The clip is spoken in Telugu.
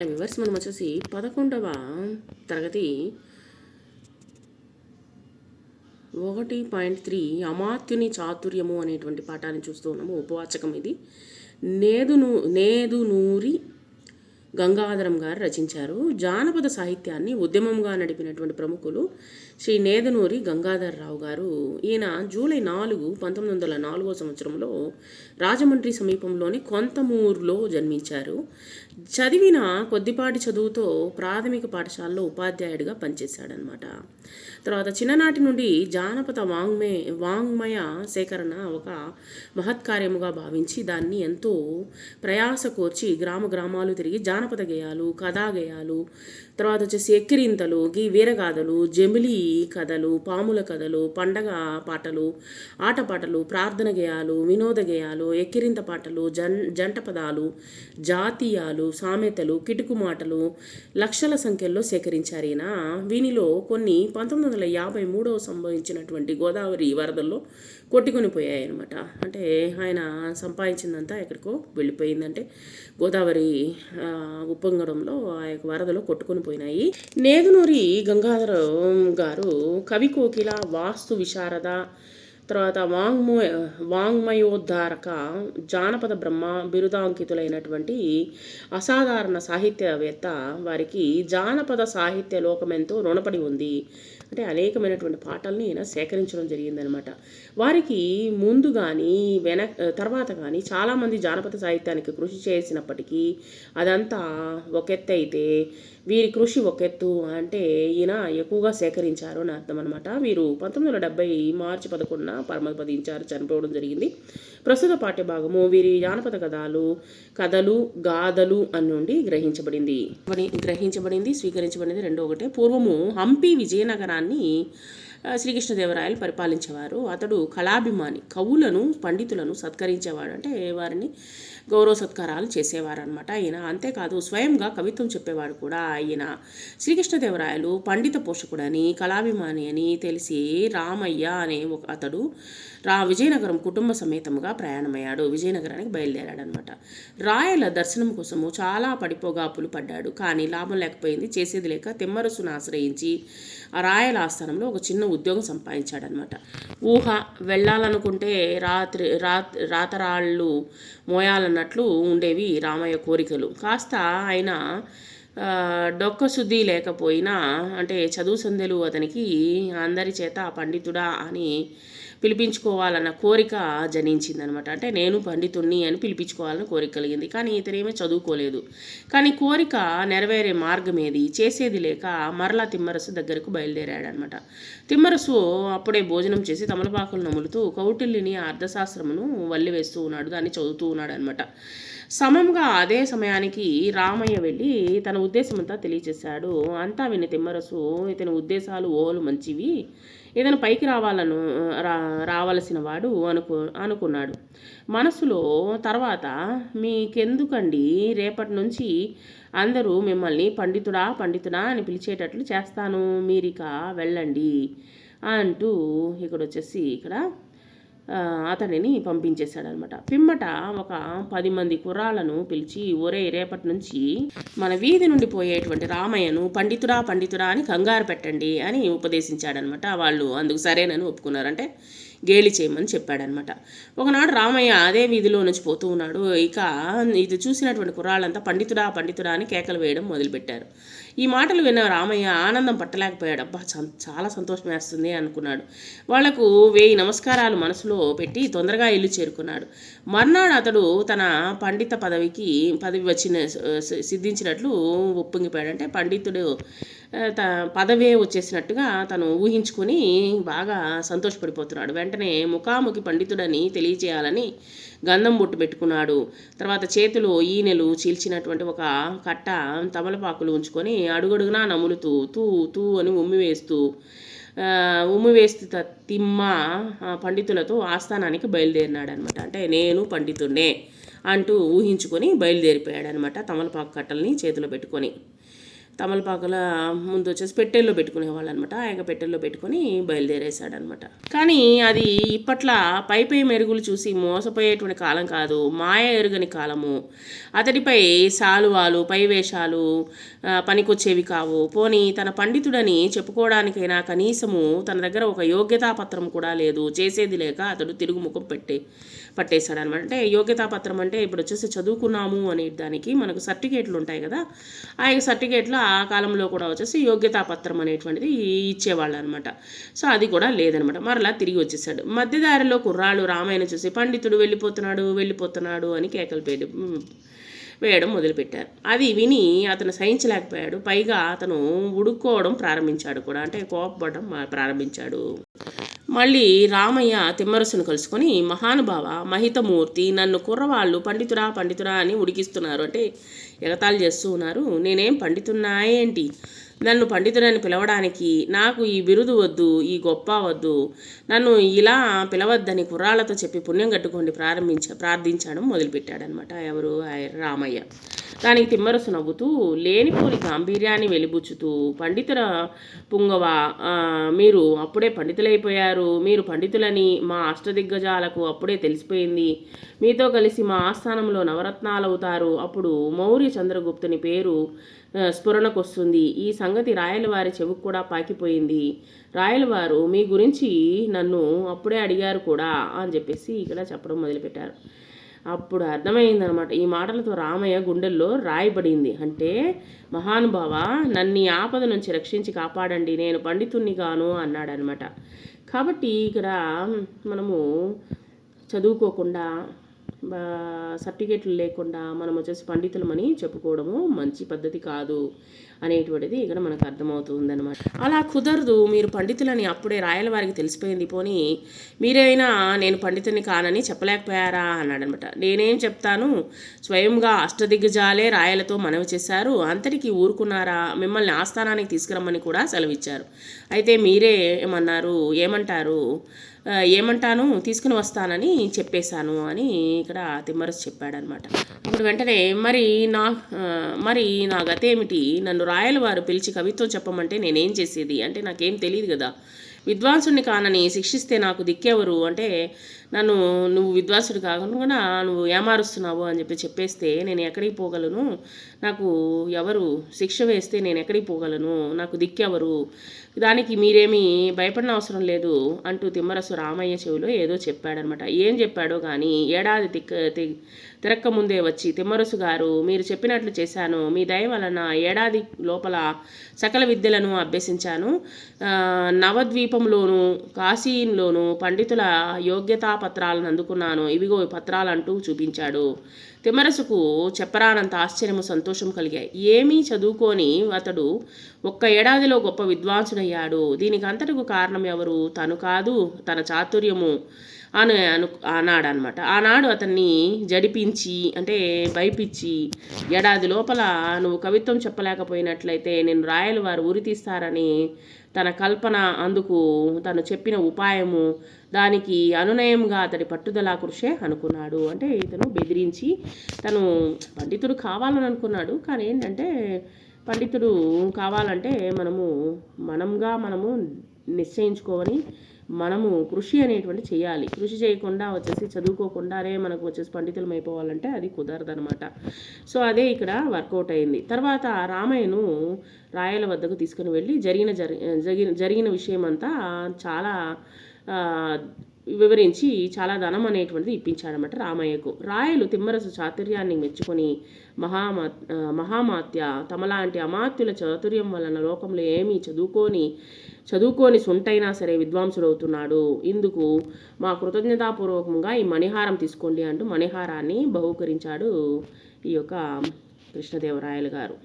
వ్యూవర్స్ మనం వచ్చేసి 11వ తరగతి 1.3 అమాత్యుని చాతుర్యము అనేటువంటి పాఠాన్ని చూస్తూ ఉన్నాము. ఉపవాచకం ఇది. నేదునూరి గంగాధరం గారు రచించారు. జానపద సాహిత్యాన్ని ఉద్యమంగా నడిపినటువంటి ప్రముఖులు శ్రీ నేదునూరి గంగాధరరావు గారు. ఈయన జూలై 4, 1904 సంవత్సరంలో రాజమండ్రి సమీపంలోని కొంతమూరులో జన్మించారు. చదివిన కొద్దిపాటి చదువుతో ప్రాథమిక పాఠశాలలో ఉపాధ్యాయుడిగా పనిచేశాడనమాట. తర్వాత చిన్ననాటి నుండి జానపద వాంగ్మయ సేకరణ ఒక మహత్కార్యముగా భావించి దాన్ని ఎంతో ప్రయాస కోర్చి గ్రామాలు తిరిగి జానపద గేయాలు, కథా గేయాలు, తర్వాత వచ్చేసి ఎక్కిరింతలు, వీరగాథలు, జమిలి కథలు, పాముల కథలు, పండగ పాటలు, ఆటపాటలు, ప్రార్థన గేయాలు, వినోద గేయాలు, ఎక్కిరింత పాటలు, జంట పదాలు, జాతీయాలు, సామెతలు, కిటుకు మాటలు లక్షల సంఖ్యలో సేకరించారు ఈయన. వీనిలో కొన్ని 1953 సంభవించినటువంటి గోదావరి వరదల్లో కొట్టుకొని పోయాయి అనమాట. అంటే ఆయన సంపాదించిందంతా ఎక్కడికో వెళ్ళిపోయిందంటే గోదావరి ఉప్పొంగడంలో ఆ యొక్క వరదలో కొట్టుకొని పోయినాయి. నేదునూరి గంగాధర గారు కవి కోకిల, వాస్తు విశారద, తర్వాత వాంగ్మయోద్ధారక, జానపద బ్రహ్మ బిరుదాంకితులైనటువంటి అసాధారణ సాహిత్యవేత్త. వారికి జానపద సాహిత్య లోకమెంతో రుణపడి ఉంది. అంటే అనేకమైనటువంటి పాటల్ని ఈయన సేకరించడం జరిగిందనమాట. వారికి ముందు కానీ తర్వాత కానీ చాలామంది జానపద సాహిత్యానికి కృషి చేసినప్పటికీ అదంతా ఒక ఎత్తు అయితే వీరి కృషి ఒక ఎత్తు. అంటే ఈయన ఎక్కువగా సేకరించారు అని అర్థం అనమాట. వీరు 1970 మార్చి 11న పరమపదించారు, చనిపోవడం జరిగింది. ప్రస్తుత పాఠ్యభాగము వీరి జానపద కథలు, గాథలు అని నుండి స్వీకరించబడింది. రెండో ఒకటే. పూర్వము హంపి విజయనగరాన్ని శ్రీకృష్ణదేవరాయలు పరిపాలించేవారు. అతడు కళాభిమాని, కవులను, పండితులను సత్కరించేవాడు. అంటే వారిని గౌరవ సత్కారాలు చేసేవారు అనమాట ఈయన. అంతేకాదు స్వయంగా కవిత్వం చెప్పేవాడు కూడా ఈయన. శ్రీకృష్ణదేవరాయలు పండిత పోషకుడని, కళాభిమాని అని తెలిసి రామయ్య అనే అతడు విజయనగరం కుటుంబ సమేతంగా ప్రయాణమయ్యాడు. విజయనగరానికి బయలుదేరాడనమాట. రాయల దర్శనం కోసము చాలా పడిపోగాపులు పడ్డాడు. కానీ లాభం లేకపోయింది. చేసేది లేక తిమ్మరసును ఆశ్రయించి ఆ రాయల ఆస్థానంలో ఒక చిన్న ఉద్యోగం సంపాదించాడనమాట. వెళ్ళాలనుకుంటే రాతరాళ్ళు మోయాలన్నట్లు ఉండేవి రామయ్య కోరికలు. కాస్త ఆయన డొక్కశుద్ధి లేకపోయినా, అంటే చదువు సంధ్యలు అతనికి అందరి చేత పండితుడా అని పిలిపించుకోవాలన్న కోరిక జనించిందనమాట. అంటే నేను పండితుణ్ణి అని పిలిపించుకోవాలని కోరిక కలిగింది. కానీ ఇతనేమీ చదువుకోలేదు. కానీ కోరిక నెరవేరే మార్గం ఏది, చేసేది లేక మరలా తిమ్మరసు దగ్గరకు బయలుదేరాడనమాట. తిమ్మరసు అప్పుడే భోజనం చేసి తమలపాకులు నములుతూ కౌటిల్యుని అర్థశాస్త్రమును వల్లివేస్తూ ఉన్నాడు, దాన్ని చదువుతూ ఉన్నాడు అనమాట. సమంగా అదే సమయానికి రామయ్య వెళ్ళి తన ఉద్దేశమంతా తెలియచేశాడు. అంతా విని తిమ్మరసు ఇతని ఉద్దేశాలు ఓలు మంచివి, ఏదైనా పైకి రావాల్సిన వాడు అనుకున్నాడు మనసులో. తర్వాత మీకెందుకండి, రేపటి నుంచి అందరూ మిమ్మల్ని పండితుడా అని పిలిచేటట్లు చేస్తాను, మీరిక వెళ్ళండి అంటూ ఇక్కడ అతనిని పంపించేశాడనమాట. పిమ్మట ఒక 10 మంది కుర్రాళ్ళను పిలిచి, ఒరే రేపటి నుంచి మన వీధి నుండి పోయేటువంటి రామయ్యను పండితుడా అని కంగారు పెట్టండి అని ఉపదేశించాడనమాట. వాళ్ళు అందుకు సరేనని ఒప్పుకున్నారంటే గేలి చేయమని చెప్పాడనమాట. ఒకనాడు రామయ్య అదే వీధిలో నుంచి పోతూ ఉన్నాడు. ఇక ఇది చూసినటువంటి కుర్రాళ్ళంతా పండితుడా అని కేకలు వేయడం మొదలుపెట్టారు. ఈ మాటలు విన్న రామయ్య ఆనందం పట్టలేకపోయాడు. అబ్బా చాలా సంతోషం వేస్తుంది అనుకున్నాడు. వాళ్లకు 1000 నమస్కారాలు మనసులో పెట్టి తొందరగా ఇల్లు చేరుకున్నాడు. మర్నాడు అతడు తన పండిత పదవి సిద్ధించినట్లు ఒప్పొంగిపోయాడు. అంటే పండితుడు పదవే వచ్చేసినట్టుగా తను ఊహించుకొని బాగా సంతోషపడిపోతున్నాడు. వెంటనే ముఖాముఖి పండితుడని తెలియచేయాలని గంధం బొట్టు పెట్టుకున్నాడు. తర్వాత చేతిలో ఈనెలు చీల్చినటువంటి ఒక కట్ట తమలపాకులు ఉంచుకొని అడుగడుగునా నములుతూ తూ అని ఉమ్మివేస్తూ తిమ్మ పండితులతో ఆస్థానానికి బయలుదేరినాడు అనమాట. అంటే నేను పండితుడినే అంటూ ఊహించుకొని బయలుదేరిపోయాడు అనమాట, తమలపాకు కట్టల్ని చేతిలో పెట్టుకొని. తమలపాకుల ముందు వచ్చేసి పెట్టెల్లో పెట్టుకునేవాళ్ళు అనమాట. ఆయన పెట్టెల్లో పెట్టుకొని బయలుదేరేశాడనమాట. కానీ అది ఇప్పట్లా పై మెరుగులు చూసి మోసపోయేటువంటి కాలం కాదు, మాయ ఎరుగని కాలము. అతడిపై శాలువాలు పై వేషాలు పనికొచ్చేవి కావు. పోనీ తన పండితుడని చెప్పుకోవడానికైనా కనీసము తన దగ్గర ఒక యోగ్యతాపత్రం కూడా లేదు. చేసేది లేక అతడు తిరుగుముఖం పట్టేశాడు అనమాట. అంటే యోగ్యతాపత్రం అంటే ఇప్పుడు వచ్చేసి చదువుకున్నాము అనే దానికి మనకు సర్టిఫికేట్లు ఉంటాయి కదా, ఆ సర్టిఫికేట్లు ఆ కాలంలో కూడా వచ్చేసి యోగ్యతాపత్రం అనేటువంటిది ఇచ్చేవాళ్ళు అనమాట. సో అది కూడా లేదనమాట. మరలా తిరిగి వచ్చేసాడు. మధ్యదారిలో కుర్రాళ్ళు రామాయణ చూసి పండితుడు వెళ్ళిపోతున్నాడు అని కేకలు వేయడం మొదలుపెట్టారు. అది విని అతను సహించలేకపోయాడు. పైగా అతను ఉడుక్కోవడం ప్రారంభించాడు కూడా, అంటే కోపపడడం ప్రారంభించాడు. మళ్ళీ రామయ్య తిమ్మరసును కలుసుకొని, మహానుభావ మహితమూర్తి, నన్ను కుర్రవాళ్ళు పండితుడా అని ఉడికిస్తున్నారు, అంటే ఎగతాళి చేస్తూ ఉన్నారు. నేనేం పండితున్నాయేంటి? నన్ను పండితుడని పిలవడానికి నాకు ఈ బిరుదు వద్దు, ఈ గొప్ప వద్దు. నన్ను ఇలా పిలవద్దని కుర్రాళ్లతో చెప్పి పుణ్యం కట్టుకోండి ప్రార్థించడం మొదలుపెట్టాడనమాట. ఎవరు? రామయ్య. దానికి తిమ్మరసు నవ్వుతూ లేనిపోని గాంభీర్యాన్ని వెలిబుచ్చుతూ, పండితుల పుంగవ, మీరు అప్పుడే పండితులైపోయారు. మీరు పండితులని మా అష్టదిగ్గజాలకు అప్పుడే తెలిసిపోయింది. మీతో కలిసి మా ఆస్థానంలో నవరత్నాలవుతారు. అప్పుడు మౌర్య చంద్రగుప్తుని పేరు స్ఫురణకొస్తుంది. ఈ సంగతి రాయలవారి చెవుకు కూడా పాకిపోయింది. రాయలవారు మీ గురించి నన్ను అప్పుడే అడిగారు కూడా అని చెప్పేసి ఇక్కడ చెప్పడం మొదలుపెట్టారు. అప్పుడు అర్థమైందనమాట. ఈ మాటలతో రామయ్య గుండెల్లో రాయబడింది. అంటే మహానుభావ, నన్ను ఆపద నుంచి రక్షించి కాపాడండి, నేను పండితుణ్ణి గాను అన్నాడనమాట. కాబట్టి ఇక్కడ మనము చదువుకోకుండా సర్టిఫికేట్లు లేకుండా మనం వచ్చేసి పండితులమని చెప్పుకోవడము మంచి పద్ధతి కాదు అనేటువంటిది ఇక్కడ మనకు అర్థమవుతుంది అనమాట. అలా కుదరదు, మీరు పండితులని అప్పుడే రాయలవారికి తెలిసిపోయింది. పోనీ మీరైనా నేను పండితుని కానని చెప్పలేకపోయారా అన్నాడనమాట. నేనేం చెప్తాను, స్వయంగా అష్టదిగ్గజాలే రాయలతో మనవి చేశారు, అంతటికి ఊరుకున్నారా? మిమ్మల్ని ఆస్థానానికి తీసుకురమ్మని కూడా సెలవిచ్చారు. అయితే మీరే ఏమంటాను, తీసుకుని వస్తానని చెప్పేశాను అని ఇక్కడ తిమ్మరసు చెప్పాడనమాట. ఇప్పుడు వెంటనే మరి నా గతేమిటి? నన్ను రాయలవారు పిలిచి కవిత్వం చెప్పమంటే నేనేం చేసేది? అంటే నాకేం తెలియదు కదా. విద్వాంసుని కానని శిక్షిస్తే నాకు దిక్కెవరు? అంటే నువ్వు విద్వాంసుడు కాకుండా నువ్వు ఏమారుస్తున్నావు అని చెప్పేస్తే నేను ఎక్కడికి పోగలను? నాకు ఎవరు శిక్ష వేస్తే నేను ఎక్కడికి పోగలను? నాకు దిక్కెవరు? దానికి మీరేమీ భయపడిన అవసరం లేదు అంటూ తిమ్మరసు రామయ్య చెవిలో ఏదో చెప్పాడనమాట. ఏం చెప్పాడో కానీ ఏడాది తిరక్క ముందే వచ్చి, తిమ్మరసు గారు, మీరు చెప్పినట్లు చేశాను. మీ దయ వలన ఏడాది లోపల సకల విద్యలను అభ్యసించాను. నవద్వీపంలోను కాశీలోను పండితుల యోగ్యతా పత్రాలను అందుకున్నాను. ఇవిగో పత్రాలు అంటూ చూపించాడు. తిమ్మరసుకు చెప్పరానంత ఆశ్చర్యము సంతోషం కలిగాయి. ఏమీ చదువుకొని అతడు ఒక్క ఏడాదిలో గొప్ప విద్వాంసుడయ్యాడు. దీనికి అంతటికు కారణం ఎవరు? తను కాదు, తన చాతుర్యము అన్నాడనమాట. ఆనాడు అతన్ని జడిపించి, అంటే భయపించి, ఏడాది లోపల నువ్వు కవిత్వం చెప్పలేకపోయినట్లయితే నేను రాయలు వారు ఉరి తీస్తారని తన కల్పన, అందుకు తను చెప్పిన ఉపాయము, దానికి అనునయంగా అతడి పట్టుదల కృషే అనుకున్నాడు. అంటే ఇతను బెదిరించి తను పండితుడు కావాలని అనుకున్నాడు. కానీ ఏంటంటే పండితుడు కావాలంటే మనము నిశ్చయించుకోవని మనము కృషి అనేటువంటి చేయాలి. కృషి చేయకుండా వచ్చేసి చదువుకోకుండానే మనకు వచ్చేసి పండితులం అయిపోవాలంటే అది కుదరదనమాట. సో అదే ఇక్కడ వర్కౌట్ అయింది. తర్వాత రామయ్యను రాయల వద్దకు తీసుకుని వెళ్ళి జరిగిన విషయం అంతా చాలా వివరించి చాలా ధనం అనేటువంటిది ఇప్పించాడనమాట రామయ్యకు. రాయలు తిమ్మరసు చాతుర్యాన్ని మెచ్చుకొని, మహామాత్య, తమలాంటి అమాత్యుల చాతుర్యం వలన లోకంలో ఏమీ చదువుకోని సొంటైనా సరే విద్వాంసుడవుతున్నాడు. ఇందుకు మా కృతజ్ఞతాపూర్వకంగా ఈ మణిహారం తీసుకోండి అంటూ మణిహారాన్ని బహూకరించాడు ఈ యొక్క కృష్ణదేవరాయలు గారు.